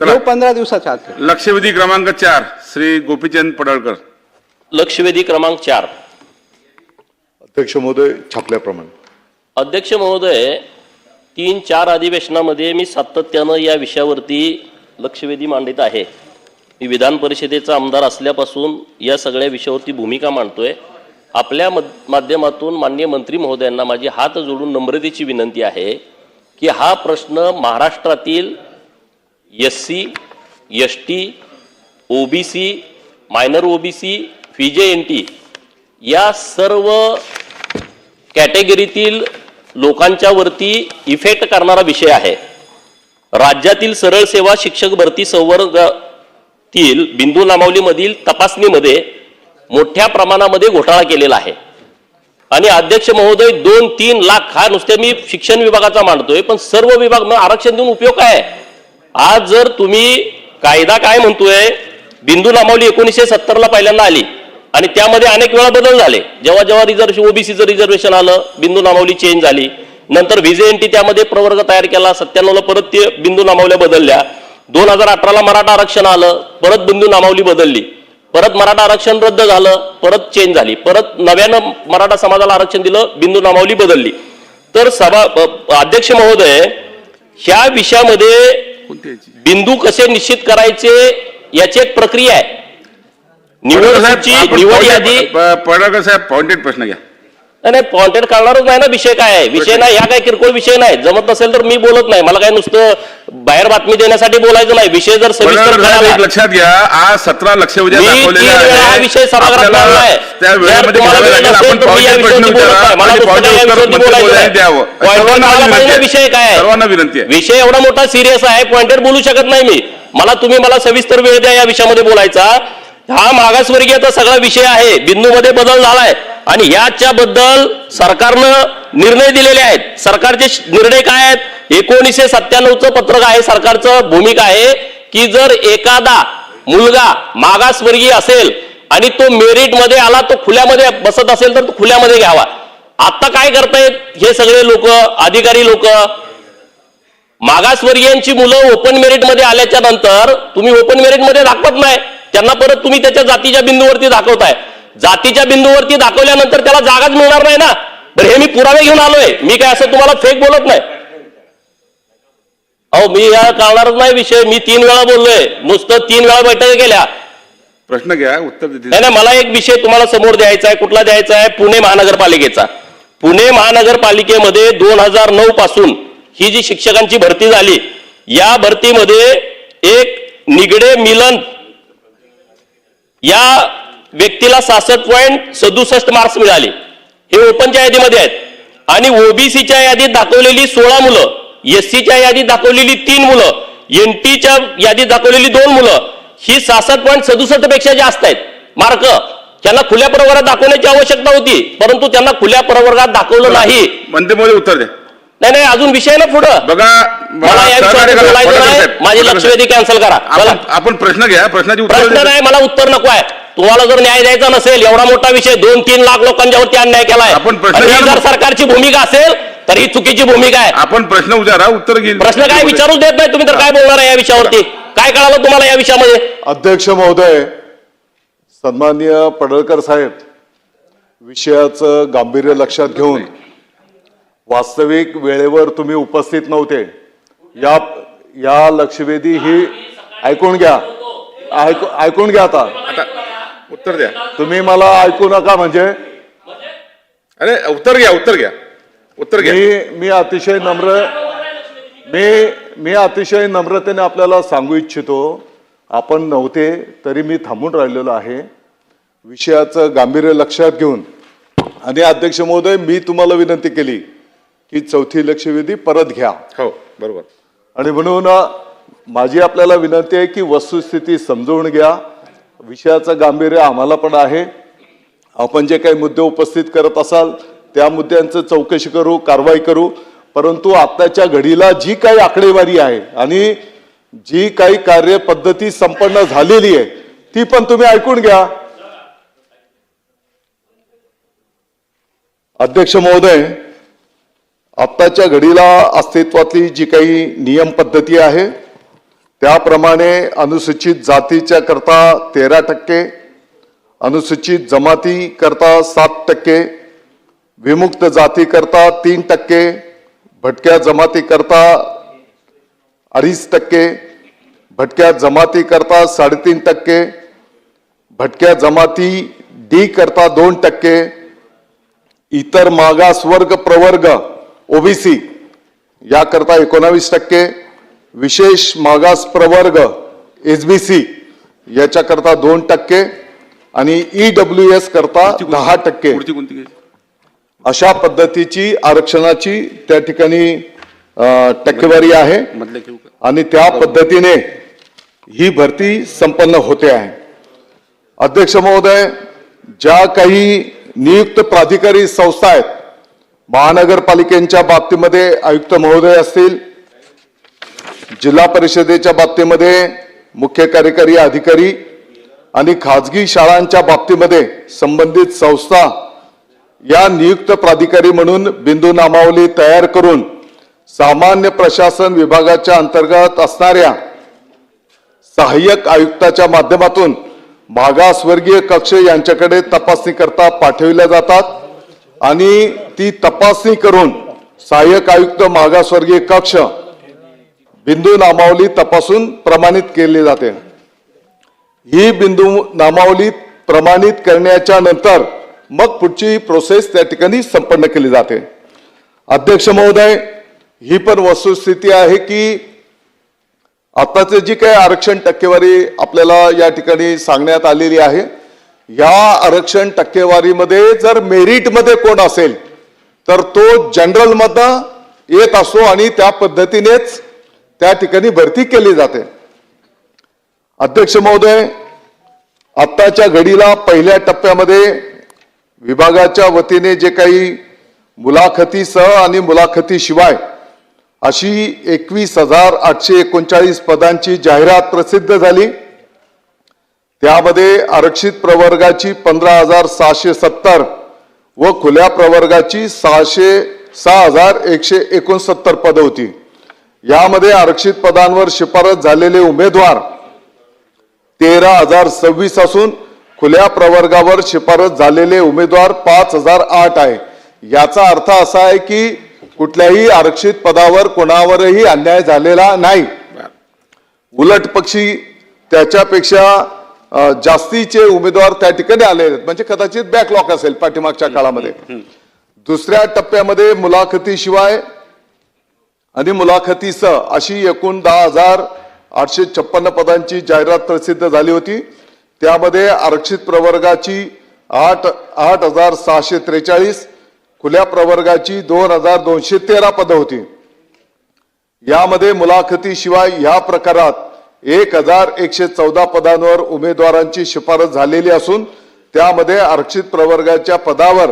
तो 15 दिवसाच्या आत. लक्षवेधी क्रमांक 4 श्री गोपीचंद पडळकर. लक्षवेधी क्रमांक 4. अध्यक्ष महोदय, छापल्याप्रमाणे. अध्यक्ष महोदय, 3-4 अधिवेशनामध्ये मी सातत्यानं या विषयावरती लक्षवेधी मांडित आहे. मी विधान परिषदेचा आमदार असल्यापासून या सगळ्या विषयावरती भूमिका मांडतोय. आपल्या माध्यमातून माननीय मंत्री महोदयांना माझी हात जोडून नम्रतेची विनंती आहे की हा प्रश्न महाराष्ट्रातील SC, ST, OBC, minor OBC, FIJNT या सर्व कॅटेगरीतील लोकांच्या वरती इफेक्ट करणारा विषय आहे. राज्यातील सरळ सेवा शिक्षक भरती संवर्गातील बिंदू नामावलीमधील तपासणीमध्ये मोठ्या प्रमाणामध्ये घोटाळा केलेला आहे. आणि अध्यक्ष महोदय, 2-3 लाख हा नुसते मी शिक्षण विभागाचा मांडतोय, पण सर्व विभाग मग आरक्षण देऊन उपयोग काय आहे? आज जर तुम्ही कायदा काय म्हणतोय, बिंदू नामावली 1970ला पहिल्यांदा आली आणि त्यामध्ये अनेक वेळा बदल झाले. जेव्हा जेव्हा रिझर्वेशन OBCचं रिझर्वेशन आलं, बिंदू नामावली चेंज झाली. नंतर VJNT त्यामध्ये प्रवर्ग तयार केला. 97ला परत ते बिंदू नामावल्या बदलल्या. 2018ला मराठा आरक्षण आलं, परत बिंदू नामावली बदलली. परत मराठा आरक्षण रद्द झालं, परत चेंज झाली. परत नव्यानं मराठा समाजाला आरक्षण दिलं, बिंदू नामावली बदलली. तर अध्यक्ष महोदय, ह्या विषयामध्ये बिंदू कसे निश्चित करायचे याची एक प्रक्रिया आहे. निवड यादी. पडळकर साहेब, पॉइंटेड प्रश्न घ्या. नाही, पॉइंटेड काढणारच नाही ना. विषय काय आहे? विषय नाही, ह्या काय किरकोळ विषय नाही. जमत नसेल तर मी बोलत नाही. मला काय नुसतं बाहेर बातमी देण्यासाठी बोलायचं नाही. विषय जर सविस्तर लक्षात घ्या, आज 17 लक्षवेधी हा विषय सभागृहात मांडलाय. विषय काय आहे? सर्वांना विनंती आहे. विषय एवढा मोठा सिरियस आहे, पॉइंटेड बोलू शकत नाही मी. तुम्ही सविस्तर वेळ द्या या विषयामध्ये बोलायचा. हा मागासवर्गीयचा सगळा विषय आहे. बिंदूमध्ये बदल झालाय आणि याच्याबद्दल सरकारनं निर्णय दिलेले आहेत. सरकारचे निर्णय काय आहेत? 1997चं पत्रक आहे. सरकारचं भूमिका आहे की जर एखादा मुलगा मागासवर्गीय असेल आणि तो मेरिट मध्ये आला, तो खुल्यामध्ये बसत असेल तर तो खुल्यामध्ये घ्यावा. आता काय करतायत हे सगळे लोक, अधिकारी लोक, मागासवर्गीयांची मुलं ओपन मेरिट मध्ये आल्याच्या नंतर तुम्ही ओपन मेरिट मध्ये दाखवत नाही त्यांना, परत तुम्ही त्याच्या जातीच्या बिंदूवरती दाखवताय. जातीच्या बिंदूवरती दाखवल्यानंतर त्याला जागाच मिळणार नाही ना. तर हे मी पुरावे घेऊन आलोय. मी काय असं तुम्हाला फेक बोलत नाही. अहो, मी या काढणारच नाही विषय. मी 3 वेळा बोललोय, नुसतं 3 वेळा बैठका केल्या. प्रश्न घ्या, उत्तर देतील. नाही, मला एक विषय तुम्हाला समोर द्यायचा आहे. कुठला द्यायचा आहे? पुणे महानगरपालिकेचा. पुणे महानगरपालिकेमध्ये 2009 पासून ही जी शिक्षकांची भरती झाली, या भरतीमध्ये एक निगडे मिलन या व्यक्तीला 66.67 मार्क्स मिळाले. हे ओपनच्या यादीमध्ये आहेत. आणि OBCच्या यादीत दाखवलेली 16 मुलं, SCच्या यादीत दाखवलेली 3 मुलं, NTच्या यादीत दाखवलेली 2 मुलं, ही 66.67 पेक्षा जास्त आहेत मार्क. त्यांना खुल्या प्रवर्गात दाखवण्याची आवश्यकता होती, परंतु त्यांना खुल्या प्रवर्गात दाखवलं नाही. मंत्रिमहोदय उत्तर द्या. नाही, अजून विषय ना पुढं. बघा, मला या विषयावर बोलायचं नाही. माझी लक्षवेधी कॅन्सल करा. आपण प्रश्न घ्या. प्रश्नाची प्रश्न नाही, मला उत्तर नको आहे. तुम्हाला जर न्याय द्यायचा नसेल, एवढा मोठा विषय, 2-3 लाख लोकांच्यावरती अन्याय केलाय, जर सरकारची भूमिका असेल तर ही चुकीची भूमिका आहे. आपण प्रश्न विचारा, उत्तर घेईल. प्रश्न काय विचारूच देत नाही तुम्ही, तर काय बोलणार आहे या विषयावरती? काय कळालं तुम्हाला या विषयामध्ये? अध्यक्ष महोदय, सन्माननीय पडळकर साहेब, विषयाचं गांभीर्य लक्षात घेऊन वास्तविक वेळेवर तुम्ही उपस्थित नव्हते. या लक्षवेधी ही ऐकून घ्या. आता उत्तर द्या. तुम्ही मला ऐकू नका म्हणजे. अरे उत्तर घ्या. मी अतिशय नम्रतेने आपल्याला सांगू इच्छितो, आपण नव्हते तरी मी थांबून राहिलेलो आहे. विषयाचं गांभीर्य लक्षात घेऊन आणि अध्यक्ष महोदय, मी तुम्हाला विनंती केली की 4थी लक्षवेधी परत घ्या. हो, बरोबर. आणि म्हणून माझी आपल्याला विनंती आहे की वस्तुस्थिती समजून घ्या. विषयाचं गांभीर्य आम्हाला पण आहे. आपण जे काही मुद्दे उपस्थित करत असाल त्या मुद्द्यांचं चौकशी करू, कारवाई करू. परंतु आताच्या घडीला जी काही आकडेवारी आहे आणि जी काही कार्यपद्धती संपन्न झालेली आहे ती पण तुम्ही ऐकून घ्या. अध्यक्ष महोदय, आत्ताच्या घडीला अस्तित्वातली जी काही नियम पद्धती आहे त्याप्रमाणे अनुसूचित जातीच्या करता 13%, अनुसूचित जमाती करता 7%, विमुक्त जाती करता 3%, भटक्या जमाती करता 2.5%, भटक्या जमाती करता 3.5%, भटक्या जमाती डी करता 2%, इतर मागास वर्ग प्रवर्ग ओबीसी याकरता 19%, विशेष मागास प्रवर्ग एसबीसी याच्याकरता 2% आणि ईडब्ल्यूएस करता 10%. पुढची कोणती घ्यायची? अशा पद्धतीची आरक्षणाची त्या ठिकाणी टक्केवारी आहे मधल्या घेऊ का? आणि त्या पद्धतीने ही भरती संपन्न होते आहे. अध्यक्ष महोदय, ज्या काही नियुक्त प्राधिकारी संस्था आहेत, महानगरपालिकेच्या बाबतीमध्ये आयुक्त महोदय असतील, जिल्हा परिषदेच्या बाबतीमध्ये मुख्य कार्यकारी अधिकारी आणि खाजगी शाळांच्या बाबतीमध्ये संबंधित संस्था या नियुक्त प्राधिकारी म्हणून बिंदू नामावली तयार करून सामान्य प्रशासन विभागाच्या अंतर्गत असणाऱ्या सहाय्यक आयुक्ताच्या माध्यमातून मागासवर्गीय कक्ष यांच्याकडे तपासणी करता पाठविल्या जातात आणि ती तपासणी करून सहाय्यक आयुक्त मागासवर्गीय कक्ष बिंदू नामावली तपासून प्रमाणित केली जाते. ही बिंदू नामावली प्रमाणित करण्याच्या नंतर मग पुढची प्रोसेस त्या ठिकाणी संपन्न केली जाते. अध्यक्ष महोदय, ही पण वस्तुस्थिती आहे की आताचे जी काही आरक्षण टक्केवारी आपल्याला या ठिकाणी सांगण्यात आलेली आहे, या आरक्षण टक्केवारीमध्ये जर मेरिटमध्ये कोण असेल तर तो जनरल मधनं येत असतो आणि त्या पद्धतीनेच त्या ठिकाणी भरती केली जाते. अध्यक्ष महोदय, आत्ताच्या घडीला पहिल्या टप्प्यामध्ये विभागाच्या वतीने जे काही मुलाखतीसह आणि मुलाखतीशिवाय अशी 21,839 पदांची जाहिरात प्रसिद्ध झाली. त्यामध्ये आरक्षित प्रवर्गाची 15,670 व खुल्या प्रवर्गाची 6,169 पदं होती. यामध्ये आरक्षित पदांवर शिफारस झालेले उमेदवार 13,026 असून खुल्या प्रवर्गावर शिफारस झालेले उमेदवार 5,008 आहे. याचा अर्थ असा आहे की कुठल्याही आरक्षित पदावर कोणावरही अन्याय झालेला नाही. उलट पक्षी त्याच्यापेक्षा जास्तीचे उमेदवार त्या ठिकाणी आले आहेत, म्हणजे कदाचित बॅकलॉग असेल पाठीमागच्या काळामध्ये. दुसऱ्या टप्प्यामध्ये मुलाखतीशिवाय आणि मुलाखतीसह अशी एकूण 10,856 पदांची जाहिरात प्रसिद्ध झाली होती. त्यामध्ये आरक्षित प्रवर्गाची 8,643, खुल्या प्रवर्गाची 2,213 पदं होती. यामध्ये मुलाखतीशिवाय या प्रकारात 1,114 पदांवर उमेदवारांची शिफारस झालेली असून त्यामध्ये आरक्षित प्रवर्गाच्या पदावर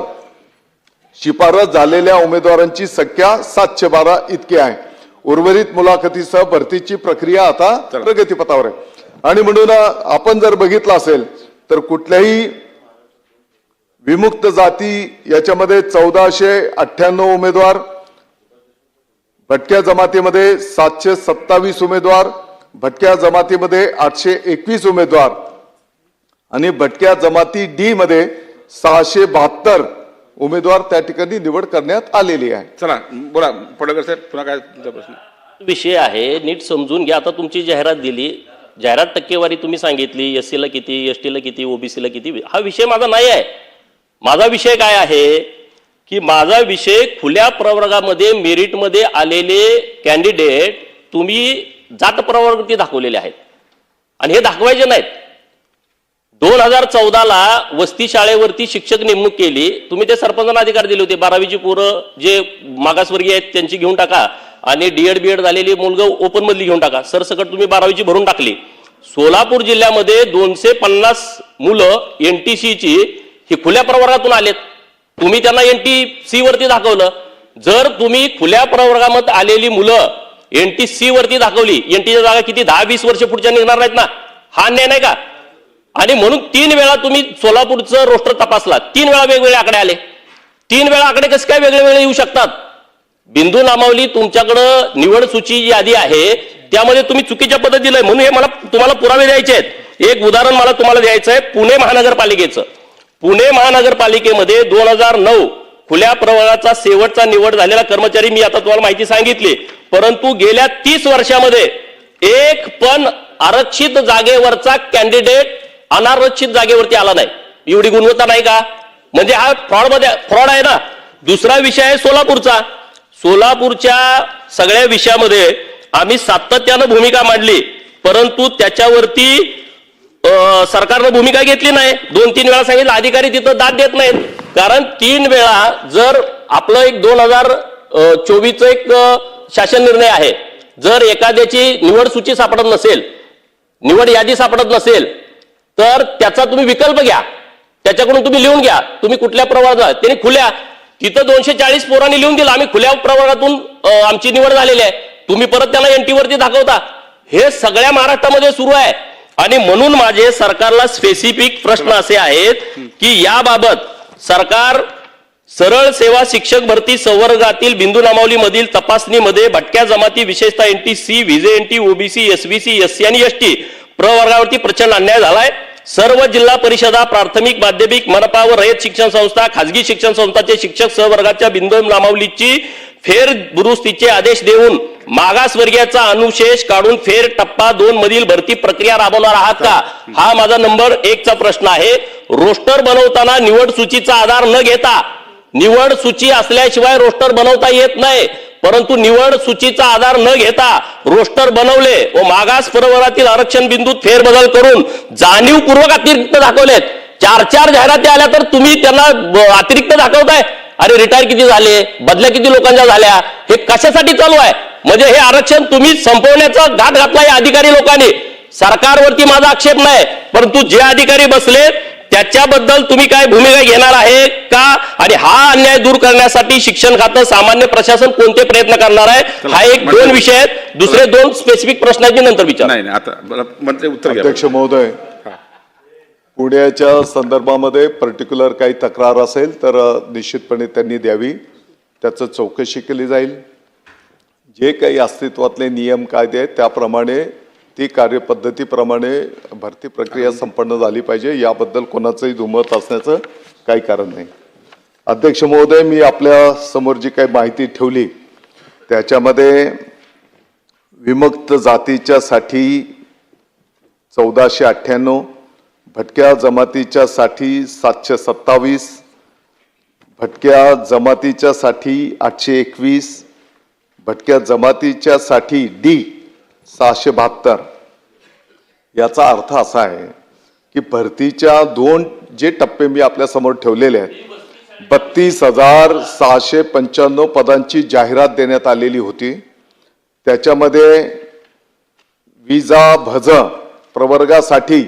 शिफारस झालेल्या उमेदवारांची संख्या 712 इतकी आहे. उर्वरित मुलाखतीसह भरतीची प्रक्रिया आता प्रगतीपथावर आहे. आणि म्हणून आपण जर बघितलं असेल तर कुठल्याही विमुक्त जाती याच्यामध्ये 1,498 उमेदवार, भटक्या जमातीमध्ये 727 उमेदवार, भटक्या जमातीमध्ये 821 उमेदवार आणि भटक्या जमाती डी मध्ये 672 उमेदवार त्या ठिकाणी निवड करण्यात आलेली आहे. चला बोला पडळकर साहेब, पुन्हा काय तुमचा प्रश्न? विषय आहे, नीट समजून घ्या. आता तुमची जाहिरात दिली, जाहिरात टक्केवारी तुम्ही सांगितली, एससी ला किती, एसटी ला किती, ओबीसी ला किती. हा विषय माझा नाही आहे. माझा विषय काय आहे की माझा विषय खुल्या प्रवर्गामध्ये मेरिटमध्ये आलेले कॅन्डिडेट तुम्ही जात प्रवर्गावरती दाखवलेले आहेत आणि हे दाखवायचे नाहीत. 2014ला वस्ती शाळेवरती शिक्षक नेमणूक केली, तुम्ही ते सरपंचांना अधिकार दिले होते. 12वीची पोरं जे मागासवर्गीय आहेत त्यांची घेऊन टाका आणि डीएड बीएड झालेली मुलगा ओपन मधली घेऊन टाका. सरसकट तुम्ही 12वीची भरून टाकली. सोलापूर जिल्ह्यामध्ये 250 मुलं एनटीसीची ही खुल्या प्रवर्गातून आलेत. तुम्ही त्यांना एनटीसी वरती दाखवलं. जर तुम्ही खुल्या प्रवर्गामध्ये आलेली मुलं एनटीसी वरती दाखवली, एनटीच्या जागा किती 10-20 वर्ष पुढच्या निघणार नाहीत ना? हा अन्याय नाही का? आणि म्हणून 3 वेळा तुम्ही सोलापूरचं रोस्टर तपासला, 3 वेळा वेगवेगळे आकडे आले. 3 वेळा आकडे कसे काय वेगळे वेगळे येऊ शकतात? बिंदू नामावली तुमच्याकडं निवड सूची यादी आहे त्यामध्ये तुम्ही चुकीच्या पद्धतीने म्हणून हे मला तुम्हाला पुरावे द्यायचे आहेत. एक उदाहरण मला तुम्हाला द्यायचं आहे पुणे महानगरपालिकेचं. पुणे महानगरपालिकेमध्ये 2009 खुल्या प्रवर्गाचा शेवटचा निवड झालेला कर्मचारी मी आता तुम्हाला माहिती सांगितली, परंतु गेल्या 30 वर्षामध्ये एक पण आरक्षित जागेवरचा कॅन्डिडेट अनारक्षित जागेवरती आला नाही. एवढी गुणवत्ता नाही का? म्हणजे हा फ्रॉड आहे ना. दुसरा विषय आहे सोलापूरचा. सोलापूरच्या सगळ्या विषयामध्ये आम्ही सातत्यानं भूमिका मांडली, परंतु त्याच्यावरती सरकारनं भूमिका घेतली नाही. 2-3 वेळा सांगितलं, अधिकारी तिथं दाद देत नाहीत. कारण 3 वेळा जर आपलं एक 2024 एक शासन निर्णय आहे, जर एखाद्याची निवड सूची सापडत नसेल, निवड यादी सापडत नसेल, तर त्याचा तुम्ही विकल्प घ्या, त्याच्याकडून तुम्ही लिहून घ्या तुम्ही कुठल्या प्रवर्गात. त्यांनी खुल्या तिथं 240 पोरांनी लिहून दिलं आम्ही खुल्या प्रवर्गातून आमची निवड झालेली आहे, तुम्ही परत त्याला एनटी वरती दाखवता. हे सगळ्या महाराष्ट्रामध्ये सुरू आहे. आणि म्हणून माझे सरकारला स्पेसिफिक प्रश्न असे आहेत की याबाबत सरकार सरळ सेवा शिक्षक भरती संवर्गातील बिंदू नामावलीमधील तपासणीमध्ये भटक्या जमाती विशेषतः NTC, VJNT, OBC, SBC, SC आणि ST प्रवर्गावरती प्रचंड अन्याय झालाय. सर्व जिल्हा परिषदा, प्राथमिक, माध्यमिक, मनपा व रयत शिक्षण संस्था, खाजगी शिक्षण संस्थांचे शिक्षक सहवर्गाच्या बिंदू नामावलीची फेर दुरुस्तीचे आदेश देऊन मागासवर्गीयाचा अनुशेष काढून फेर टप्पा 2 मधील भरती प्रक्रिया राबवणार आहात का? हा माझा नंबर 1चा प्रश्न आहे. रोस्टर बनवताना निवड सूचीचा आधार न घेता, निवड सूची असल्याशिवाय रोस्टर बनवता येत नाही, परंतु निवड सूचीचा आधार न घेता रोस्टर बनवले व मागास प्रवर्गातील आरक्षण बिंदूत फेरबदल करून जाणीवपूर्वक अतिरिक्त दाखवलेत. 4 जाहिराती आल्या तर तुम्ही त्यांना अतिरिक्त दाखवताय. अरे रिटायर किती झाले, बदल्या किती लोकांच्या झाल्या, हे कशासाठी चालू आहे? म्हणजे हे आरक्षण तुम्ही संपवण्याचा घाट घातलाय अधिकारी लोकांनी. सरकारवरती माझा आक्षेप नाही, परंतु जे अधिकारी बसले त्याच्याबद्दल तुम्ही काय भूमिका घेणार आहे का? आणि हा अन्याय दूर करण्यासाठी शिक्षण खातं, सामान्य प्रशासन कोणते प्रयत्न करणार आहे? हा एक 2 विषय आहेत. दुसरे 2 स्पेसिफिक प्रश्न आहेत, नंतर विचार. नाही आता मंत्री उत्तर घ्या. अध्यक्ष महोदय, पुण्याच्या संदर्भामध्ये पर्टिक्युलर काही तक्रार असेल तर निश्चितपणे त्यांनी द्यावी, त्याचं चौकशी केली जाईल. जे काही अस्तित्वातले नियम कायदे आहेत त्याप्रमाणे ती कार्यपद्धतीप्रमाणे भरती प्रक्रिया संपन्न झाली पाहिजे, याबद्दल कोणाचंही दुमत असण्याचं काही कारण नाही. अध्यक्ष महोदय, मी आपल्या समोर जी काही माहिती ठेवली त्याच्यामध्ये विमुक्त जातीच्या साठी 1498, भटक्या जमातीच्या साठी 727, भटक्या जमातीच्या साठी 821, भटक्या जमातीच्या साठी D 672. याचा अर्थ असा आहे की भरतीच्या 2 जे टप्पे मी आपल्या समोर ठेवलेले आहेत, 32,695 पदांची जाहिरात देण्यात आलेली होती. त्याच्यामध्ये विजा भज प्रवर्गासाठी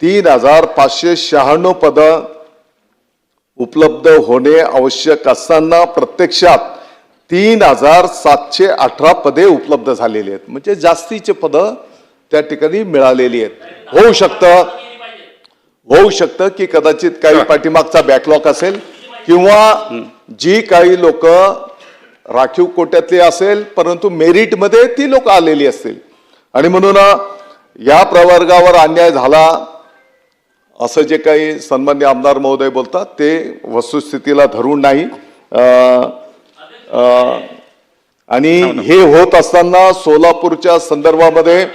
3,596 पदं उपलब्ध होणे आवश्यक असताना प्रत्यक्षात 3,718 पदे उपलब्ध झालेली आहेत. म्हणजे जास्तीचे पदं त्या ठिकाणी मिळालेली आहेत. होऊ शकतं की कदाचित काही पाठीमागचा बॅकलॉग असेल किंवा जी काही लोक राखीव कोट्यातली असेल परंतु मेरिटमध्ये ती लोक आलेली असतील आणि म्हणून या प्रवर्गावर अन्याय झाला असं जे काही सन्माननीय आमदार महोदय बोलतात ते वस्तुस्थितीला धरून नाही. आणि हे होत असताना सोलापूरच्या संदर्भामध्ये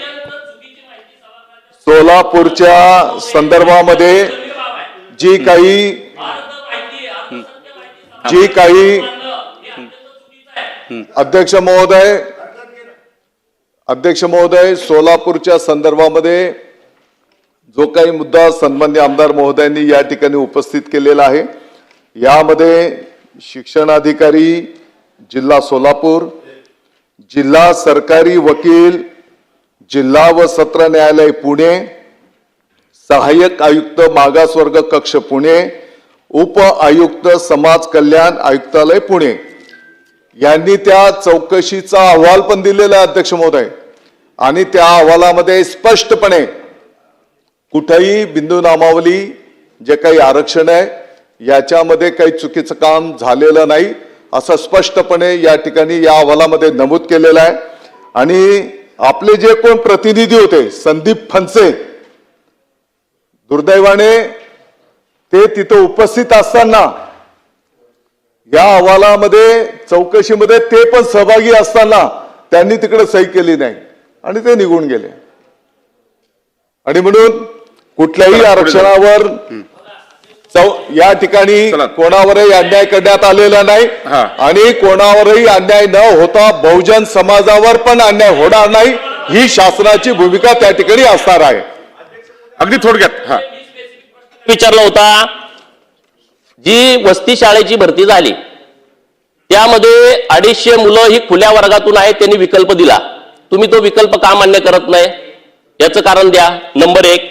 जी काही अध्यक्ष महोदय सोलापूरच्या संदर्भामध्ये जो काही मुद्दा सन्माननीय आमदार महोदयांनी या ठिकाणी उपस्थित केलेला आहे, यामध्ये शिक्षणाधिकारी जिल्हा सोलापूर, जिल्हा सरकारी वकील जिल्हा व सत्र न्यायालय पुणे, सहाय्यक आयुक्त मागासवर्ग कक्ष पुणे, उप आयुक्त समाज कल्याण आयुक्तालय पुणे यांनी त्या चौकशीचा अहवाल पण दिलेला आहे अध्यक्ष महोदय. आणि त्या अहवालामध्ये स्पष्टपणे कुठेही बिंदू नामावली जे काही आरक्षण आहे याच्यामध्ये काही चुकीचं काम झालेलं नाही असं स्पष्टपणे या ठिकाणी या अहवालामध्ये नमूद केलेलं आहे. आणि आपले जे कोण प्रतिनिधी होते संदीप फणसे, दुर्दैवाने ते तिथं उपस्थित असताना या अहवालामध्ये चौकशीमध्ये ते पण सहभागी असताना त्यांनी तिकडे सही केली नाही आणि ते निघून गेले. आणि म्हणून कुठल्याही आरक्षणावर या ठिकाणी कोणावरही अन्याय करण्यात आलेला नाही आणि कोणावरही अन्याय न होता बहुजन समाजावर पण अन्याय होणार नाही ही शासनाची भूमिका त्या ठिकाणी असणार आहे. अगदी थोडक्यात विचारला होता, जी वस्ती शाळेची भरती झाली त्यामध्ये 250 मुलं ही खुल्या वर्गातून आहेत, त्यांनी विकल्प दिला. तुम्ही तो विकल्प का मान्य करत नाही याचं कारण द्या. नंबर 1,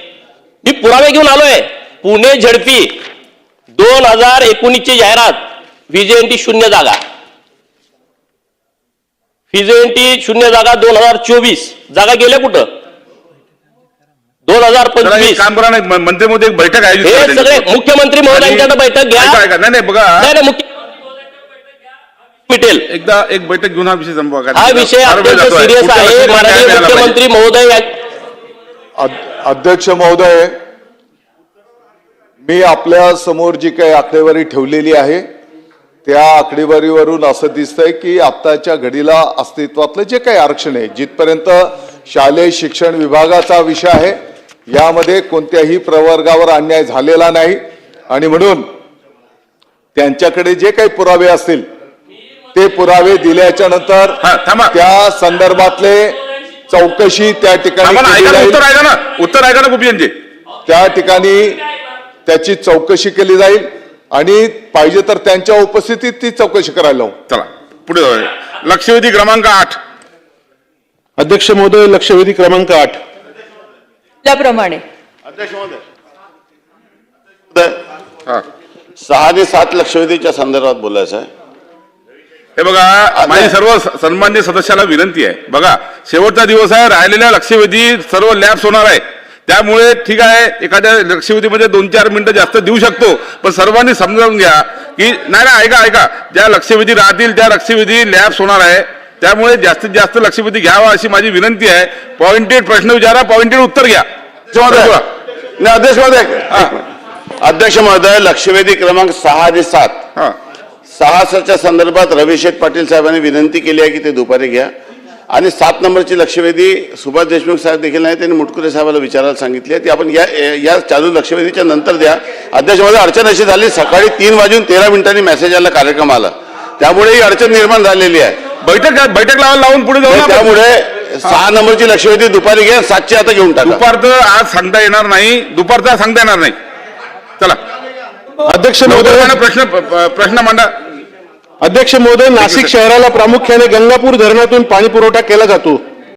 मी पुरावे घेऊन आलोय. पुणे झडपी 2019 ची जाहिरात, व्हीजेएनटी 0 जागा, व्हीजेएनटी 0 जागा, 2024 जागा गेल्या कुठं? 2025 काम करा नाही, मंत्रिमंडळ एक बैठक आयोजित हे करा. सगळे मुख्यमंत्री महोदयांच्या बैठक घ्या. नाही बघा, नाही मुख्यमंत्री मिटेल. एकदा एक बैठक घेऊन हा विषय संपवा. हा विषय अत्यंत सिरियस आहे. माननीय मुख्यमंत्री महोदय. अध्यक्ष महोदय, मी आपल्या समोर जी काही आकडेवारी ठेवलेली आहे त्या आकडेवारीवरून असं दिसतंय की आत्ताच्या घडीला अस्तित्वातलं जे काही आरक्षण आहे, जिथपर्यंत शालेय शिक्षण विभागाचा विषय आहे, यामध्ये कोणत्याही प्रवर्गावर अन्याय झालेला नाही आणि म्हणून त्यांच्याकडे जे काही पुरावे असतील ते पुरावे दिल्याच्या नंतर त्या संदर्भातले चौकशी त्या ठिकाणी उत्तर ऐका ना गोपीजी, त्या ठिकाणी त्याची चौकशी केली जाईल आणि पाहिजे तर त्यांच्या उपस्थितीत ती चौकशी करायला लावू. चला पुढे जाऊया. लक्षवेधी क्रमांक 8. अध्यक्ष महोदय, लक्षवेधी क्रमांक 8 त्याप्रमाणे अध्यक्ष महोदय, 6 आणि 7 लक्षवेधीच्या संदर्भात बोलायचं आहे. हे बघा, माझी सर्व सन्माननीय सदस्याला विनंती आहे. बघा, शेवटचा दिवस आहे, राहिलेल्या लक्षवेधी सर्व लॅप्स होणार आहे. त्यामुळे ठीक आहे, एखाद्या लक्षवेधीमध्ये 2-4 मिनिटं जास्त देऊ शकतो, पण सर्वांनी समजावून घ्या की नाही ऐका, ज्या लक्षवेधी राहतील त्या लक्षवेधी लॅप्स होणार आहे. त्यामुळे जास्तीत जास्त लक्षवेधी घ्यावा अशी माझी विनंती आहे. पॉइंटेड प्रश्न विचारा, पॉइंटेड उत्तर घ्या. अध्यक्ष महोदय, लक्षवेधी क्रमांक 6 आणि 7 6च्या संदर्भात रविशेठ पाटील साहेबांनी विनंती केली आहे की ते दुपारी घ्या आणि 7 नंबरची लक्षवेधी सुभाष देशमुख साहेब देखील नाही, त्यांनी मुटकुरे साहेबांना विचारायला सांगितली आहे. ती आपण या चालू लक्षवेधीच्या नंतर द्या. अध्यक्ष महोदय, अडचण अशी झाली, सकाळी 3:13 मेसेज आला, कार्यक्रम आला, त्यामुळे ही अडचण निर्माण झालेली आहे. बैठक लावून पुढे जाऊ. त्यामुळे 6 नंबरची लक्षवेधी दुपारी घ्या, 7ची आता घेऊन टाका. दुपारचं आज सांगता येणार नाही, दुपारचा सांगता येणार नाही. चला अध्यक्ष महोदय, प्रश्न मांडा. अध्यक्ष महोदय, नाशिक शहराला प्रामुख्याने गंगापूर धरणातून पाणी पुरवठा केला जातो.